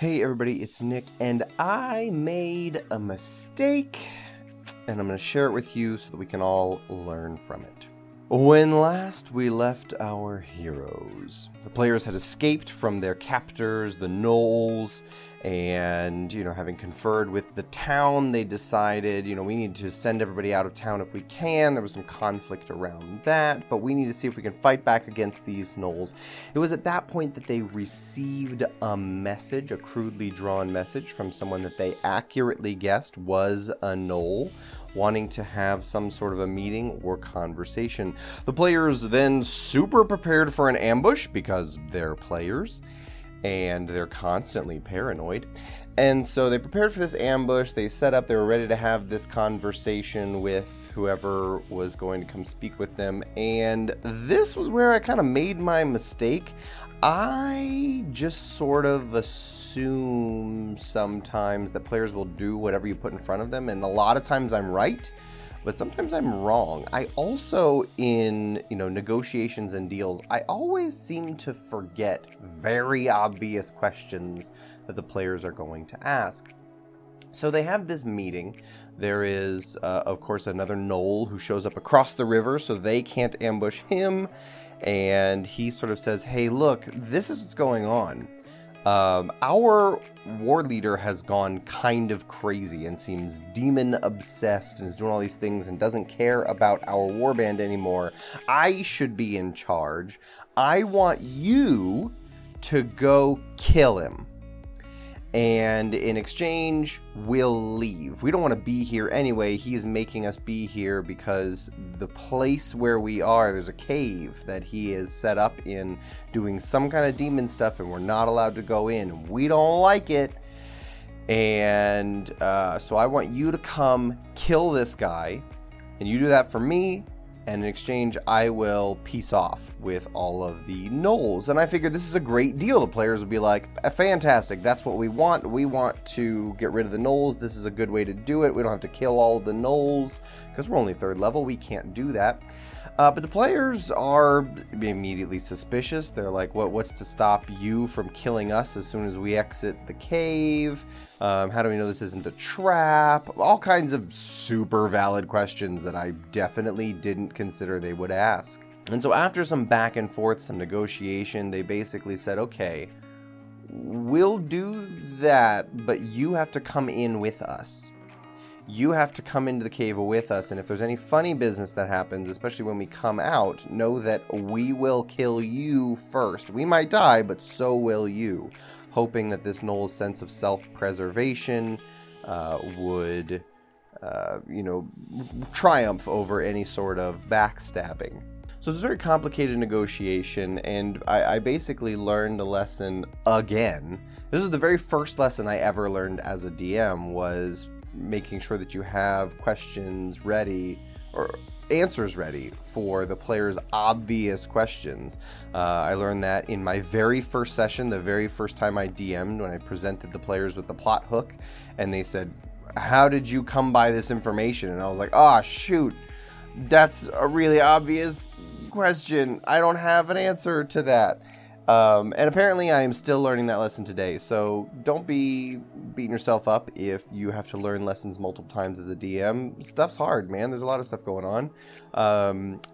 Hey everybody, it's Nick, and I made a mistake, and I'm going to share it with you so that we can all learn from it. When last we left our heroes, the players had escaped from their captors, the Gnolls, and, having conferred with the town, they decided, we need to send everybody out of town if we can. There was some conflict around that, but we need to see if we can fight back against these Gnolls. It was at that point that they received a message, a crudely drawn message from someone that they accurately guessed was a Gnoll, wanting to have some sort of a meeting or conversation. The players then super prepared for an ambush because they're players and they're constantly paranoid. And so they prepared for this ambush, they set up, they were ready to have this conversation with whoever was going to come speak with them. And this was where I kind of made my mistake. I just sort of assume sometimes that players will do whatever you put in front of them, and a lot of times I'm right, but sometimes I'm wrong. I also, in negotiations and deals, I always seem to forget very obvious questions that the players are going to ask. So they have this meeting. There is, of course, another Gnoll who shows up across the river, so they can't ambush him. And he sort of says, hey, look, this is what's going on. Our war leader has gone kind of crazy and seems demon obsessed and is doing all these things and doesn't care about our warband anymore. I should be in charge. I want you to go kill him. And in exchange, we'll leave. We don't want to be here anyway. He's making us be here because the place where we are, there's a cave that he is set up in doing some kind of demon stuff, and we're not allowed to go in. We don't like it. And so I want you to come kill this guy, and you do that for me. And in exchange, I will peace off with all of the Gnolls. And I figured this is a great deal. The players would be like, fantastic, that's what we want. We want to get rid of the Gnolls. This is a good way to do it. We don't have to kill all of the Gnolls because we're only 3rd level. We can't do that. But the players are immediately suspicious. They're like, what's to stop you from killing us as soon as we exit the cave? How do we know this isn't a trap? All kinds of super valid questions that I definitely didn't consider they would ask. And so after some back and forth, some negotiation, they basically said, okay, we'll do that, but you have to come in with us. You have to come into the cave with us, and if there's any funny business that happens, especially when we come out, know that we will kill you first. We might die, but so will you. Hoping that this Gnoll's sense of self-preservation would, triumph over any sort of backstabbing. So it's a very complicated negotiation, and I basically learned a lesson again. This is the very first lesson I ever learned as a DM, was making sure that you have questions ready or answers ready for the players' obvious questions. I learned that in my very first session, the very first time I DM'd, when I presented the players with the plot hook, and they said, how did you come by this information? And I was like, oh shoot, that's a really obvious question. I don't have an answer to that. And apparently I am still learning that lesson today, so don't be beating yourself up if you have to learn lessons multiple times as a DM. Stuff's hard, man. There's a lot of stuff going on.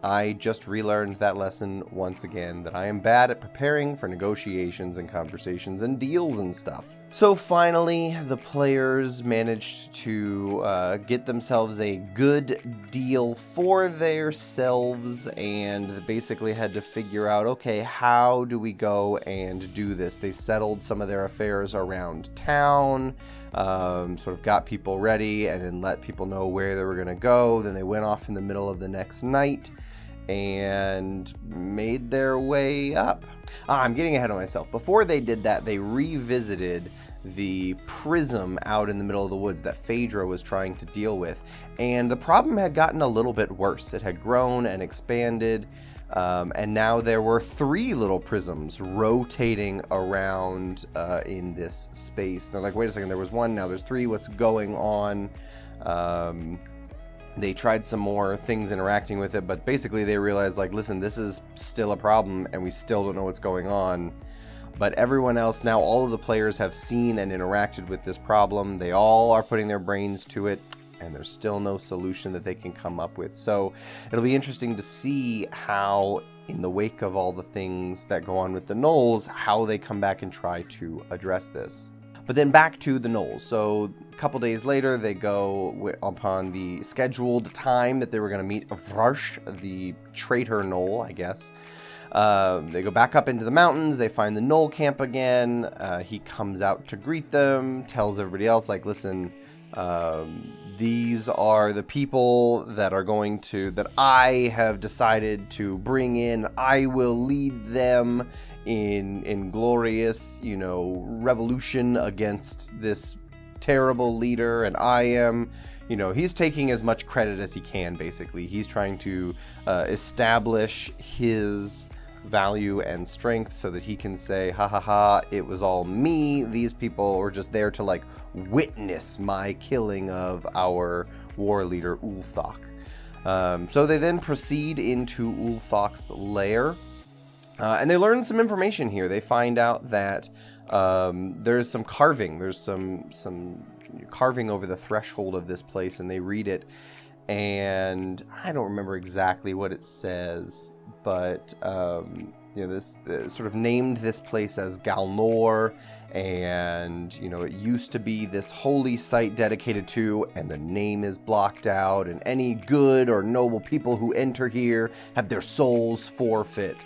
I just relearned that lesson once again, that I am bad at preparing for negotiations and conversations and deals and stuff. So finally, the players managed to get themselves a good deal for themselves, and basically had to figure out, okay, how do we go and do this? They settled some of their affairs around town, sort of got people ready, and then let people know where they were going to go. Then they went off in the middle of the next night and made their way up. I'm getting ahead of myself. Before they did that, they revisited the prism out in the middle of the woods that Phaedra was trying to deal with, and the problem had gotten a little bit worse. It had grown and expanded, and now there were 3 little prisms rotating around in this space. And they're like, wait a second, there was 1, now there's 3, what's going on? They tried some more things interacting with it, but basically they realized, like, listen, this is still a problem and we still don't know what's going on. But everyone else, now all of the players have seen and interacted with this problem. They all are putting their brains to it, and there's still no solution that they can come up with. So it'll be interesting to see how, in the wake of all the things that go on with the Gnolls, how they come back and try to address this. But then back to the Gnolls. So a couple days later, they go upon the scheduled time that they were going to meet Virgil, the traitor Gnoll, I guess. They go back up into the mountains. They find the Gnoll camp again. He comes out to greet them, tells everybody else, like, listen, these are the people that I have decided to bring in. I will lead them in glorious, revolution against this terrible leader. And I am, he's taking as much credit as he can, basically. He's trying to establish his value and strength so that he can say, ha ha ha, it was all me. These people were just there to witness my killing of our war leader Ulthok. So they then proceed into Ulthok's lair, and they learn some information here. They find out that there's some carving. There's some carving over the threshold of this place, and they read it, and I don't remember exactly what it says, but this sort of named this place as Galnor, and it used to be this holy site dedicated to, and the name is blocked out, and any good or noble people who enter here have their souls forfeit.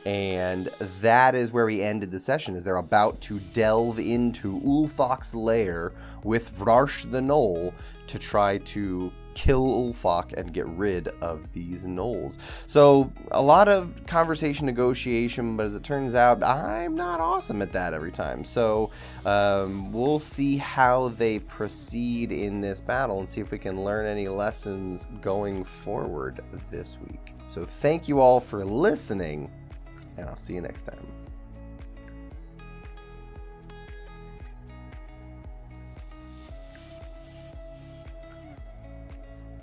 And that is where we ended the session, is they're about to delve into Ulthok's lair with Virgil the Gnoll to try to kill Ulthok and get rid of these Gnolls. So a lot of conversation, negotiation, but as it turns out, I'm not awesome at that every time. So we'll see how they proceed in this battle and see if we can learn any lessons going forward this week. So thank you all for listening, and I'll see you next time.